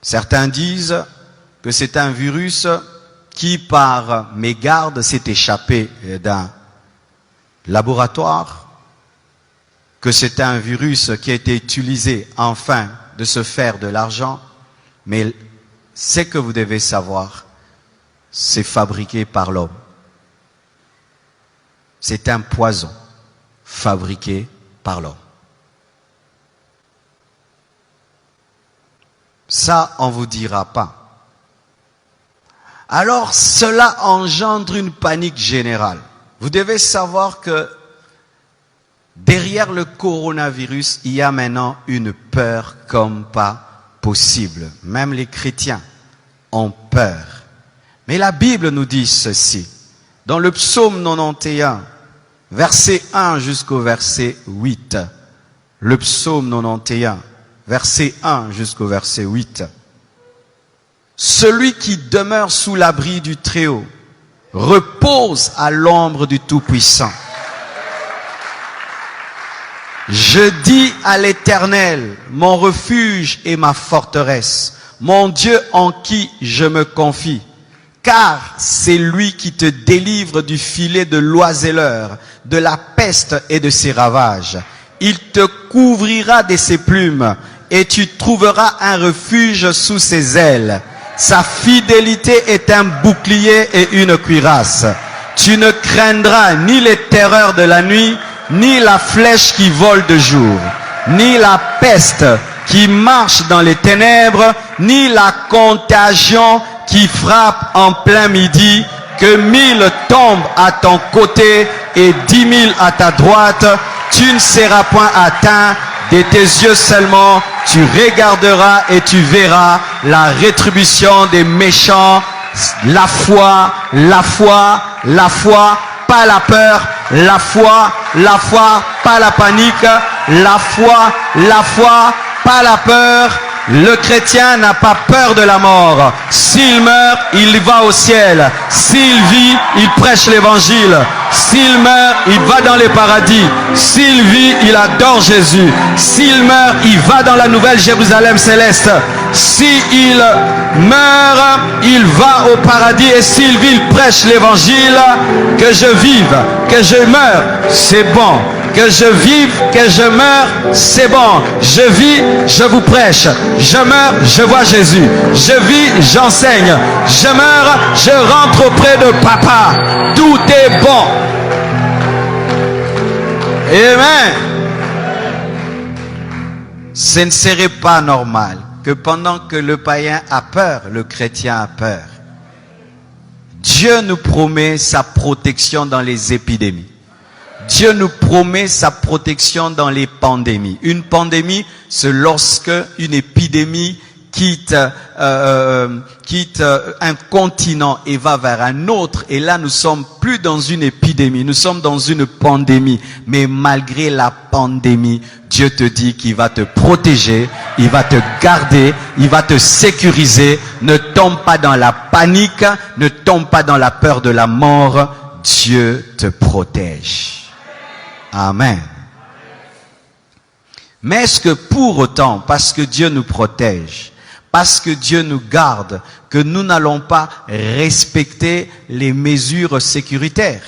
Certains disent que c'est un virus qui, par mégarde, s'est échappé d'un laboratoire, que c'est un virus qui a été utilisé afin de se faire de l'argent, mais ce que vous devez savoir, c'est fabriqué par l'homme. C'est un poison fabriqué par l'homme. Ça, on ne vous dira pas. Alors, cela engendre une panique générale. Vous devez savoir que derrière le coronavirus, il y a maintenant une peur comme pas possible. Même les chrétiens ont peur. Mais la Bible nous dit ceci. Dans le psaume 91, verset 1 jusqu'au verset 8. Le psaume 91, verset 1 jusqu'au verset 8. Celui qui demeure sous l'abri du Très-Haut repose à l'ombre du Tout-Puissant. Je dis à l'Éternel, mon refuge et ma forteresse, mon Dieu en qui je me confie. Car c'est lui qui te délivre du filet de l'oiseleur, de la peste et de ses ravages. Il te couvrira de ses plumes et tu trouveras un refuge sous ses ailes. Sa fidélité est un bouclier et une cuirasse. Tu ne craindras ni les terreurs de la nuit, ni la flèche qui vole de jour, ni la peste qui marche dans les ténèbres, ni la contagion qui frappe en plein midi. Que 1000 tombent à ton côté et 10 000 à ta droite, tu ne seras point atteint. De tes yeux seulement, tu regarderas et tu verras la rétribution des méchants. La foi, la foi, la foi, pas la peur, la foi, pas la panique, la foi, pas la peur. Le chrétien n'a pas peur de la mort. S'il meurt, il va au ciel. S'il vit, il prêche l'évangile. S'il meurt, il va dans les paradis. S'il vit, il adore Jésus. S'il meurt, il va dans la nouvelle Jérusalem céleste. S'il meurt, il va au paradis. Et s'il vit, il prêche l'évangile. Que je vive, que je meure, c'est bon. Que je vive, que je meure, c'est bon. Je vis, je vous prêche. Je meurs, je vois Jésus. Je vis, j'enseigne. Je meurs, je rentre auprès de papa. Tout est bon. Amen. Ce ne serait pas normal que pendant que le païen a peur, le chrétien a peur. Dieu nous promet sa protection dans les épidémies. Dieu nous promet sa protection dans les pandémies. Une pandémie, c'est lorsque une épidémie quitte un continent et va vers un autre. Et là, nous sommes plus dans une épidémie, nous sommes dans une pandémie. Mais malgré la pandémie, Dieu te dit qu'il va te protéger, il va te garder, il va te sécuriser. Ne tombe pas dans la panique, ne tombe pas dans la peur de la mort. Dieu te protège. Amen. Mais est-ce que pour autant, parce que Dieu nous protège, parce que Dieu nous garde, que nous n'allons pas respecter les mesures sécuritaires?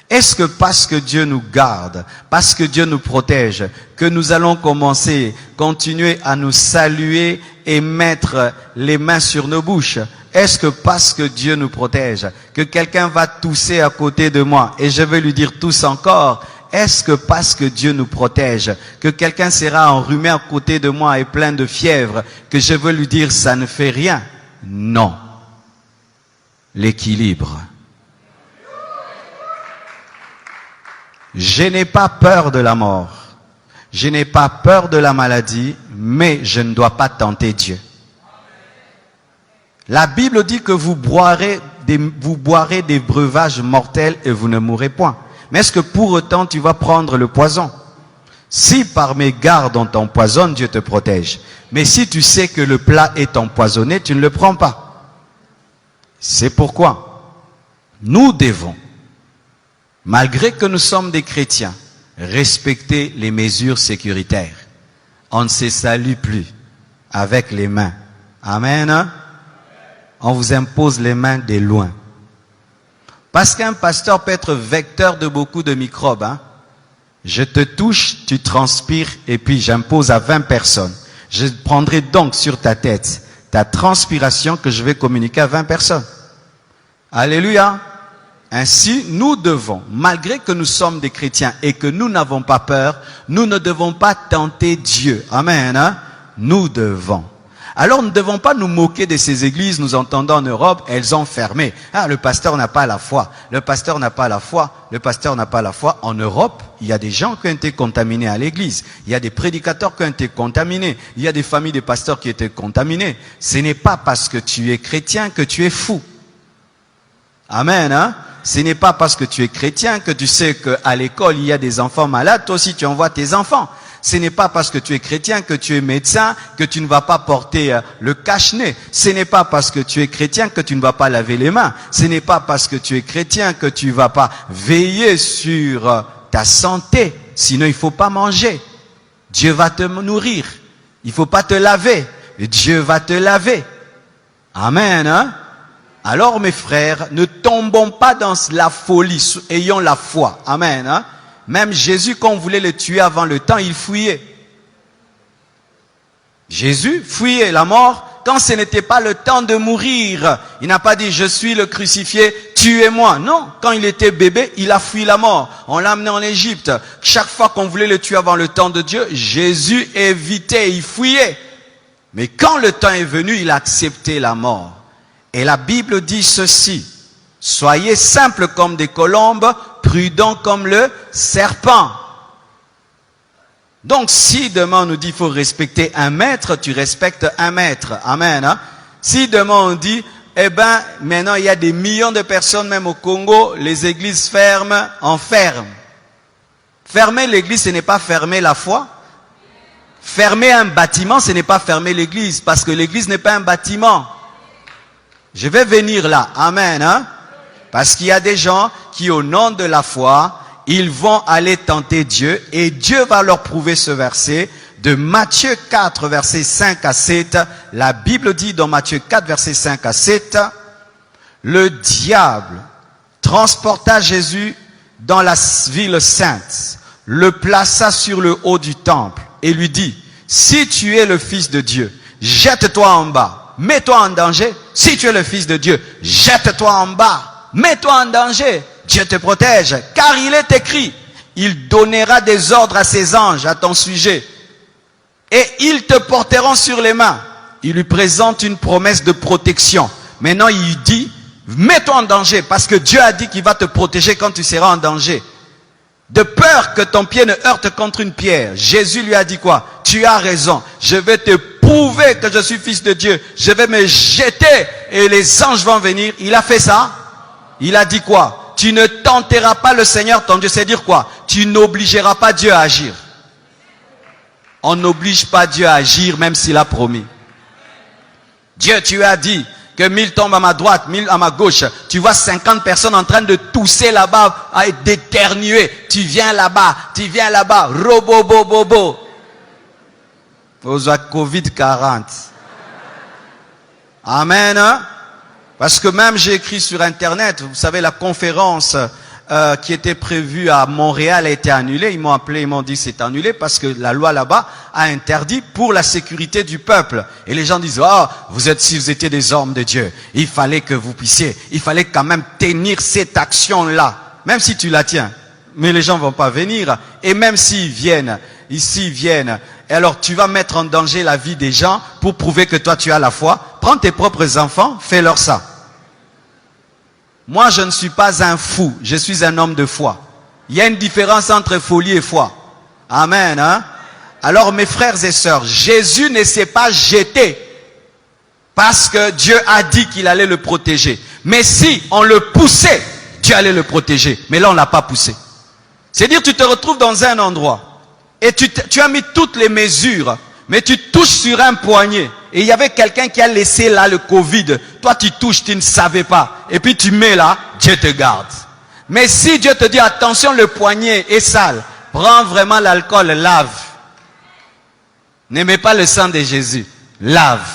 Est-ce que parce que Dieu nous garde, parce que Dieu nous protège, que nous allons continuer à nous saluer et mettre les mains sur nos bouches? Est-ce que parce que Dieu nous protège, que quelqu'un va tousser à côté de moi et je vais lui dire tousse encore? Est-ce que parce que Dieu nous protège, que quelqu'un sera enrhumé à côté de moi et plein de fièvre, que je veux lui dire ça ne fait rien? Non. L'équilibre. Je n'ai pas peur de la mort. Je n'ai pas peur de la maladie, mais je ne dois pas tenter Dieu. La Bible dit que vous boirez des breuvages mortels et vous ne mourrez point. Mais est-ce que pour autant tu vas prendre le poison? Si par mégarde on t'empoisonne, Dieu te protège. Mais si tu sais que le plat est empoisonné, tu ne le prends pas. C'est pourquoi nous devons, malgré que nous sommes des chrétiens, respecter les mesures sécuritaires. On ne se salue plus avec les mains. Amen. On vous impose les mains de loin. Parce qu'un pasteur peut être vecteur de beaucoup de microbes. Hein. Je te touche, tu transpires et puis j'impose à 20 personnes. Je prendrai donc sur ta tête ta transpiration que je vais communiquer à 20 personnes. Alléluia. Ainsi, nous devons, malgré que nous sommes des chrétiens et que nous n'avons pas peur, nous ne devons pas tenter Dieu. Amen. Hein? Nous devons. Alors, nous ne devons pas nous moquer de ces églises. Nous entendons en Europe, elles ont fermé. Ah, le pasteur n'a pas la foi. Le pasteur n'a pas la foi. Le pasteur n'a pas la foi. En Europe, il y a des gens qui ont été contaminés à l'église. Il y a des prédicateurs qui ont été contaminés. Il y a des familles de pasteurs qui ont été contaminées. Ce n'est pas parce que tu es chrétien que tu es fou. Amen, hein? Ce n'est pas parce que tu es chrétien que tu sais qu'à l'école, il y a des enfants malades. Toi aussi, tu envoies tes enfants. Ce n'est pas parce que tu es chrétien que tu es médecin que tu ne vas pas porter le cache-nez. Ce n'est pas parce que tu es chrétien que tu ne vas pas laver les mains. Ce n'est pas parce que tu es chrétien que tu ne vas pas veiller sur ta santé. Sinon, il ne faut pas manger. Dieu va te nourrir. Il ne faut pas te laver. Dieu va te laver. Amen, hein? Alors, mes frères, ne tombons pas dans la folie. Ayons la foi. Amen, hein? Même Jésus, quand on voulait le tuer avant le temps, il fuyait. Jésus fuyait la mort quand ce n'était pas le temps de mourir. Il n'a pas dit, je suis le crucifié, tuez-moi. Non, quand il était bébé, il a fui la mort. On l'a amené en Égypte. Chaque fois qu'on voulait le tuer avant le temps de Dieu, Jésus évitait, il fuyait. Mais quand le temps est venu, il a accepté la mort. Et la Bible dit ceci. Soyez simples comme des colombes, prudents comme le serpent. Donc, si demain on nous dit qu'il faut respecter un maître, tu respectes un maître. Amen. Hein? Si demain on dit, eh ben, maintenant il y a des millions de personnes, même au Congo, les églises ferment, on ferme. Fermer l'église, ce n'est pas fermer la foi. Fermer un bâtiment, ce n'est pas fermer l'église, parce que l'église n'est pas un bâtiment. Je vais venir là. Amen. Hein? Parce qu'il y a des gens qui, au nom de la foi, ils vont aller tenter Dieu et Dieu va leur prouver ce verset de Matthieu 4, versets 5 à 7. La Bible dit dans Matthieu 4, versets 5 à 7, le diable transporta Jésus dans la ville sainte, le plaça sur le haut du temple et lui dit, si tu es le Fils de Dieu, jette-toi en bas, mets-toi en danger. Si tu es le Fils de Dieu, jette-toi en bas. Mets-toi en danger, Dieu te protège, car il est écrit, il donnera des ordres à ses anges à ton sujet, et ils te porteront sur les mains. Il lui présente une promesse de protection. Maintenant, il dit, mets-toi en danger, parce que Dieu a dit qu'il va te protéger quand tu seras en danger. De peur que ton pied ne heurte contre une pierre. Jésus lui a dit quoi? Tu as raison, je vais te prouver que je suis Fils de Dieu, je vais me jeter et les anges vont venir. Il a fait ça. Il a dit quoi? Tu ne tenteras pas le Seigneur ton Dieu. C'est dire quoi? Tu n'obligeras pas Dieu à agir. On n'oblige pas Dieu à agir même s'il a promis. Dieu, tu as dit que 1000 tombent à ma droite, 1000 à ma gauche. Tu vois 50 personnes en train de tousser là-bas, d'éternuer. Tu viens là-bas, robo-bo-bo-bo. Vous avez Covid-40. Amen, hein? Parce que même j'ai écrit sur Internet, vous savez, la conférence qui était prévue à Montréal a été annulée. Ils m'ont appelé, ils m'ont dit que c'est annulé parce que la loi là-bas a interdit pour la sécurité du peuple. Et les gens disent, oh, si vous étiez des hommes de Dieu, il fallait que vous puissiez, il fallait quand même tenir cette action-là. Même si tu la tiens. Mais les gens vont pas venir. Et même s'ils viennent, ici ils viennent, et alors tu vas mettre en danger la vie des gens pour prouver que toi tu as la foi. Prends tes propres enfants, fais-leur ça. Moi, je ne suis pas un fou, je suis un homme de foi. Il y a une différence entre folie et foi. Amen. Hein? Alors, mes frères et sœurs, Jésus ne s'est pas jeté parce que Dieu a dit qu'il allait le protéger. Mais si on le poussait, Dieu allait le protéger. Mais là, on ne l'a pas poussé. C'est-à-dire, tu te retrouves dans un endroit et tu as mis toutes les mesures, mais tu touches sur un poignet. Et il y avait quelqu'un qui a laissé là le Covid. Toi, tu touches, tu ne savais pas. Et puis tu mets là, Dieu te garde. Mais si Dieu te dit, attention, le poignet est sale, prends vraiment l'alcool, lave. N'aimez pas le sang de Jésus. Lave.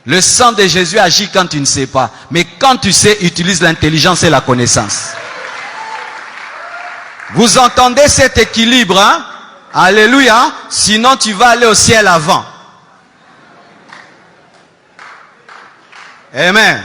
Le sang de Jésus agit quand tu ne sais pas. Mais quand tu sais, utilise l'intelligence et la connaissance. Vous entendez cet équilibre, hein? Alléluia. Sinon, tu vas aller au ciel avant. Amen.